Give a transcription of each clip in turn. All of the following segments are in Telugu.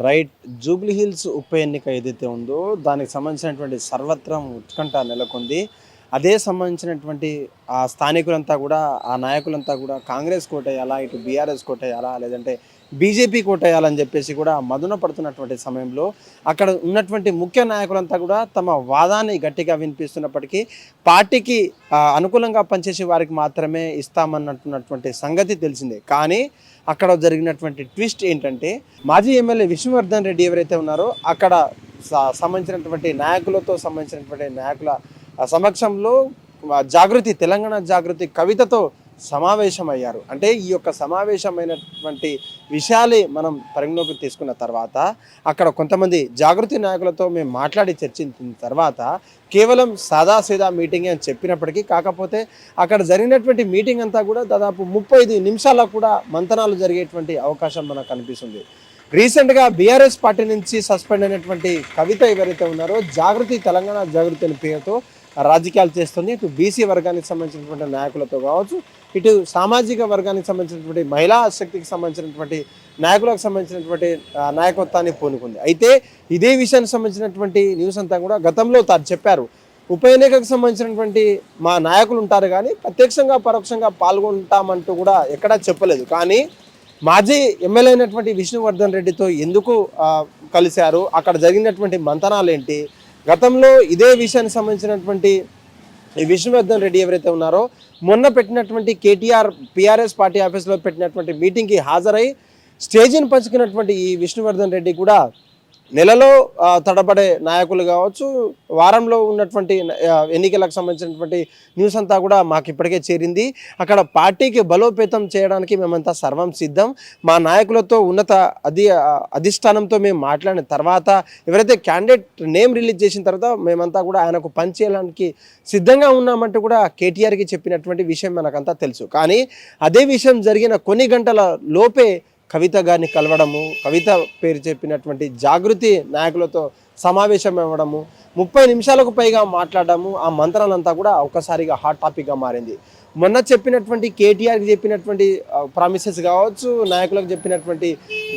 రైట్. జూబ్లీ హిల్స్ ఉప ఎన్నిక ఏదైతే ఉందో దానికి సంబంధించినటువంటి సర్వత్రం ఉత్కంఠ నెలకొంది. అదే సంబంధించినటువంటి ఆ స్థానికులంతా కూడా, ఆ నాయకులంతా కూడా కాంగ్రెస్ కోటేయాలా, ఇటు బీఆర్ఎస్ కోటేయాలా, లేదంటే బీజేపీ కోటేయాలని చెప్పేసి కూడా మదన పడుతున్నటువంటి సమయంలో అక్కడ ఉన్నటువంటి ముఖ్య నాయకులంతా కూడా తమ వాదాన్ని గట్టిగా వినిపిస్తున్నప్పటికీ పార్టీకి అనుకూలంగా పనిచేసే వారికి మాత్రమే ఇస్తామన్నట్టున్నటువంటి సంగతి తెలిసిందే. కానీ అక్కడ జరిగినటువంటి ట్విస్ట్ ఏంటంటే మాజీ ఎమ్మెల్యే విష్ణువర్ధన్ రెడ్డి ఎవరైతే ఉన్నారో అక్కడ సంబంధించినటువంటి నాయకుల సమక్షంలో జాగృతి తెలంగాణ జాగృతి కవితతో సమావేశమయ్యారు. అంటే ఈ యొక్క సమావేశమైనటువంటి విషయాలే మనం పరిగణలోకి తీసుకున్న తర్వాత అక్కడ కొంతమంది జాగృతి నాయకులతో మేము మాట్లాడి చర్చించిన తర్వాత కేవలం సాదాసీదా మీటింగ్ అని చెప్పినప్పటికీ కాకపోతే అక్కడ జరిగినటువంటి మీటింగ్ అంతా కూడా దాదాపు 35 నిమిషాలకు కూడా మంతనాలు జరిగేటువంటి అవకాశం మనకు కనిపిస్తుంది. రీసెంట్గా బీఆర్ఎస్ పార్టీ నుంచి సస్పెండ్ అయినటువంటి కవిత ఎవరైతే ఉన్నారో తెలంగాణ జాగృతి అనే పేరుతో రాజకీయాలు చేస్తుంది. ఇటు బీసీ వర్గానికి సంబంధించినటువంటి నాయకులతో కావచ్చు, ఇటు సామాజిక వర్గానికి సంబంధించినటువంటి మహిళా శక్తికి సంబంధించినటువంటి నాయకులకు సంబంధించినటువంటి నాయకత్వాన్ని పూనుకుంది. అయితే ఇదే విషయానికి సంబంధించినటువంటి న్యూస్ అంతా కూడా గతంలో తాను చెప్పారు. ఉప ఎన్నికకు సంబంధించినటువంటి మా నాయకులు ఉంటారు కానీ ప్రత్యక్షంగా పరోక్షంగా పాల్గొంటామంటూ కూడా ఎక్కడా చెప్పలేదు. కానీ మాజీ ఎమ్మెల్యే అయినటువంటి విష్ణువర్ధన్ రెడ్డితో ఎందుకు కలిశారు, అక్కడ జరిగినటువంటి మంతనాలు ఏంటి, గతంలో ఇదే విషయానికి సంబంధించినటువంటి ఈ విష్ణువర్ధన్ రెడ్డి ఎవరైతే ఉన్నారో మొన్న పెట్టినటువంటి కేటీఆర్ పిఆర్ఎస్ పార్టీ ఆఫీస్లో పెట్టినటువంటి మీటింగ్కి హాజరై స్టేజీని పంచుకున్నటువంటి ఈ విష్ణువర్ధన్ రెడ్డి కూడా నెలలో తడబడే నాయకులు కావచ్చు, వారంలో ఉన్నటువంటి ఎన్నికలకు సంబంధించినటువంటి న్యూస్ అంతా కూడా మాకు ఇప్పటికే చేరింది. అక్కడ పార్టీకి బలోపేతం చేయడానికి మేమంతా సర్వం సిద్ధం. మా నాయకులతో ఉన్నత అధిష్టానంతో మేము మాట్లాడిన తర్వాత ఎవరైతే క్యాండిడేట్ నేమ్ రిలీజ్ చేసిన తర్వాత మేమంతా కూడా ఆయనకు పనిచేయడానికి సిద్ధంగా ఉన్నామంటూ కూడా కేటీఆర్కి చెప్పినటువంటి విషయం మనకంతా తెలుసు. కానీ అదే విషయం జరిగిన కొన్ని గంటల లోపే కవిత గారిని కలవడము, కవిత పేరు చెప్పినటువంటి జాగృతి నాయకులతో సమావేశం అవ్వడము, 30 నిమిషాలకు పైగా మాట్లాడము, ఆ మంత్రాలంతా కూడా ఒక్కసారిగా హాట్ టాపిక్గా మారింది. మొన్న చెప్పినటువంటి కేటీఆర్కి చెప్పినటువంటి ప్రామిసెస్ కావచ్చు, నాయకులకు చెప్పినటువంటి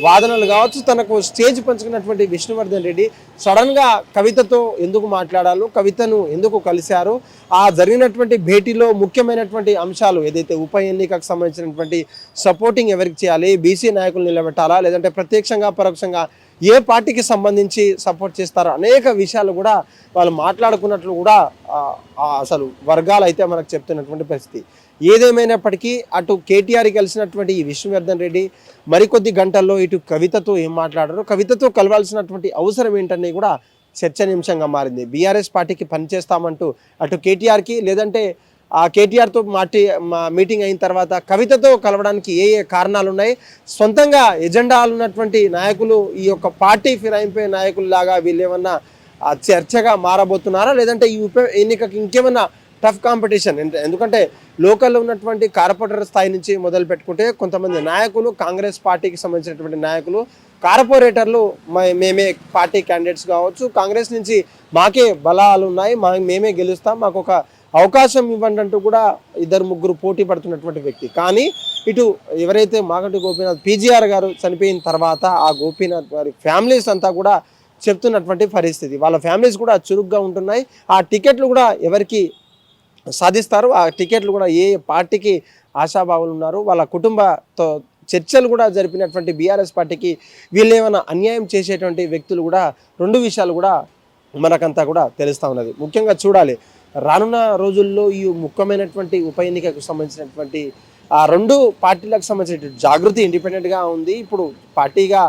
వాదనలు కావచ్చు, తనకు స్టేజ్ పంచుకున్నటువంటి విష్ణువర్ధన్ రెడ్డి సడన్గా కవితతో ఎందుకు మాట్లాడాలో, కవితను ఎందుకు కలిశారు, ఆ జరిగినటువంటి భేటీలో ముఖ్యమైనటువంటి అంశాలు ఏదైతే ఉప ఎన్నికకు సంబంధించినటువంటి సపోర్టింగ్ ఎవరికి చేయాలి, బీసీ నాయకులు నిలబెట్టాలా, లేదంటే ప్రత్యక్షంగా పరోక్షంగా ఏ పార్టీకి సంబంధించి సపోర్ట్ చేస్తారో అనేక విషయాలు కూడా వాళ్ళు మాట్లాడుకున్నట్లు కూడా అసలు వర్గాలు అయితే మనకు చెప్తున్నటువంటి పరిస్థితి. ఏదేమైనప్పటికీ అటు కేటీఆర్ కలిసినటువంటి ఈ విష్ణువర్ధన్ రెడ్డి మరికొద్ది గంటల్లో ఇటు కవితతో ఏం మాట్లాడారో, కవితతో కలవాల్సినటువంటి అవసరం ఏంటని కూడా చర్చనీయాంశంగా మారింది. బీఆర్ఎస్ పార్టీకి పనిచేస్తామంటూ అటు కేటీఆర్కి, లేదంటే ఆ కేటీఆర్తో మీటింగ్ అయిన తర్వాత కవితతో కలవడానికి ఏ ఏ కారణాలు ఉన్నాయి, సొంతంగా ఎజెండాలు ఉన్నటువంటి నాయకులు ఈ యొక్క పార్టీ ఫిరాయింపే నాయకుల్లాగా వీళ్ళు ఏమన్నా చర్చగా మారబోతున్నారా, లేదంటే ఈ ఉప ఎన్నికకి ఇంకేమన్నా టఫ్ కాంపిటీషన్? ఎందుకంటే లోకల్లో ఉన్నటువంటి కార్పొరేటర్ స్థాయి నుంచి మొదలు పెట్టుకుంటే కొంతమంది నాయకులు, కాంగ్రెస్ పార్టీకి సంబంధించినటువంటి నాయకులు, కార్పొరేటర్లు మేమే పార్టీ క్యాండిడేట్స్ కావచ్చు, కాంగ్రెస్ నుంచి మాకే బలాలు ఉన్నాయి, మేమే గెలుస్తాం, మాకు ఒక అవకాశం ఇవ్వండి అంటూ కూడా 2-3 పోటీ పడుతున్నటువంటి వ్యక్తి. కానీ ఇటు ఎవరైతే మాగంటి గోపీనాథ్ పీజీఆర్ గారు చనిపోయిన తర్వాత ఆ గోపీనాథ్ గారి ఫ్యామిలీస్ అంతా కూడా చెప్తున్నటువంటి పరిస్థితి, వాళ్ళ ఫ్యామిలీస్ కూడా చురుగ్గా ఉంటున్నాయి. ఆ టికెట్లు కూడా ఎవరికి సాధిస్తారు, ఆ టికెట్లు కూడా ఏ పార్టీకి ఆశాభావులు ఉన్నారు, వాళ్ళ కుటుంబతో చర్చలు కూడా జరిపినటువంటి బీఆర్ఎస్ పార్టీకి వీళ్ళు ఏమైనా అన్యాయం చేసేటువంటి వ్యక్తులు కూడా 2 విషయాలు కూడా మనకంతా కూడా తెలుస్తూ ఉన్నది. ముఖ్యంగా చూడాలి రానున్న రోజుల్లో ఈ ముఖ్యమైనటువంటి ఉప ఎన్నికకు సంబంధించినటువంటి ఆ 2 పార్టీలకు సంబంధించిన జాగృతి ఇండిపెండెంట్గా ఉంది. ఇప్పుడు పార్టీగా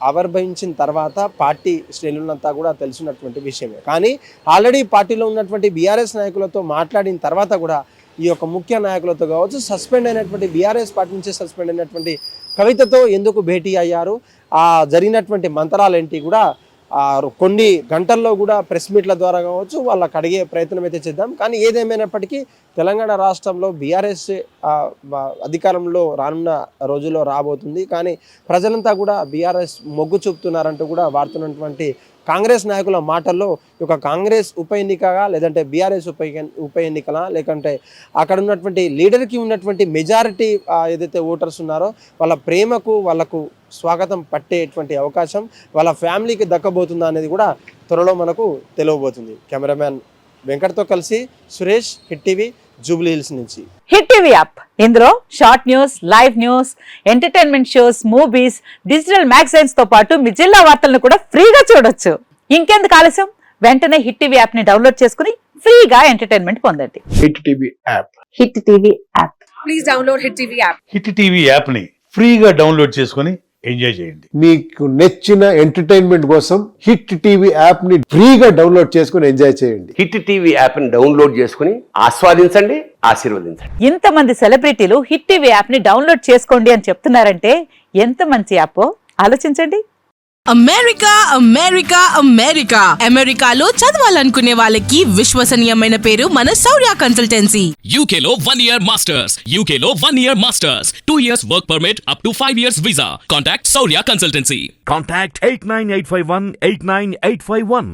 ఆవిర్భవించిన తర్వాత పార్టీ శ్రేణులంతా కూడా తెలిసినటువంటి విషయమే. కానీ ఆల్రెడీ పార్టీలో ఉన్నటువంటి బీఆర్ఎస్ నాయకులతో మాట్లాడిన తర్వాత కూడా ఈ యొక్క ముఖ్య నాయకులతో కావచ్చు, సస్పెండ్ అయినటువంటి బీఆర్ఎస్ పార్టీ నుంచి సస్పెండ్ అయినటువంటి కవితతో ఎందుకు భేటీ అయ్యారు, ఆ జరిగినటువంటి మంత్రాలు ఏంటి కూడా కొన్ని గంటల్లో కూడా ప్రెస్ మీట్ల ద్వారా కావచ్చు వాళ్ళకి అడిగే ప్రయత్నం అయితే చేద్దాం. కానీ ఏదేమైనప్పటికీ తెలంగాణ రాష్ట్రంలో బీఆర్ఎస్ అధికారంలో రానున్న రోజుల్లో రాబోతుంది. కానీ ప్రజలంతా కూడా బీఆర్ఎస్ మొగ్గు చూపుతున్నారంటూ కూడా వాడుతున్నటువంటి కాంగ్రెస్ నాయకుల మాటల్లో ఒక కాంగ్రెస్ ఉప ఎన్నికగా, లేదంటే బీఆర్ఎస్ ఉప ఎన్నికలా, లేకంటే అక్కడ ఉన్నటువంటి లీడర్కి ఉన్నటువంటి మెజారిటీ ఏదైతే ఓటర్స్ ఉన్నారో వాళ్ళ ప్రేమకు, వాళ్ళకు స్వాగతం పట్టేటువంటి అవకాశం వాళ్ళ ఫ్యామిలీకి దక్కబోతుందా అనేది కూడా త్వరలో మనకు తెలియబోతుంది. కెమెరామ్యాన్ వెంకట్తో కలిసి Suresh, hit TV, Jubilee hills నుంచి. హిట్ టీవీ యాప్ ఇందులో short news, live news, entertainment shows, movies, digital magazines తో పాటు మీ జిల్లా వార్తలను కూడా ఫ్రీగా చూడొచ్చు. ఇంకెందుకు ఆలస్యం, వెంటనే హిట్ టీవీ యాప్ ని డౌన్లోడ్ చేసుకుని ఫ్రీగా ఎంటర్టైన్మెంట్ పొందండి. Hit TV app. Hit TV app. Please download hit TV app. Hit TV app ని ఫ్రీగా డౌన్లోడ్ చేసుకొని ఎంజాయ్ చేయండి. మీకు నచ్చిన ఎంటర్టైన్మెంట్ కోసం హిట్ టీవీ యాప్ ని ఫ్రీగా డౌన్లోడ్ చేసుకుని ఎంజాయ్ చేయండి. హిట్ టీవీ యాప్ ని డౌన్లోడ్ చేసుకుని ఆస్వాదించండి, ఆశీర్వదించండి. ఇంతమంది సెలబ్రిటీలు హిట్ టీవీ యాప్ ని డౌన్లోడ్ చేసుకోండి అని చెప్తున్నారంటే ఎంత మంచి యాప్ ఆలోచించండి. అమెరికా అమెరికా అమెరికా అమెరికాలో చదవాలనుకునే వాళ్ళకి విశ్వసనీయమైన పేరు మన శౌర్య కన్సల్టెన్సీ. UK లో 1 year masters, UK లో 1 year masters, 2 years work permit up to 5 years visa. Contact Saurya Consultancy. Contact 89851 89851.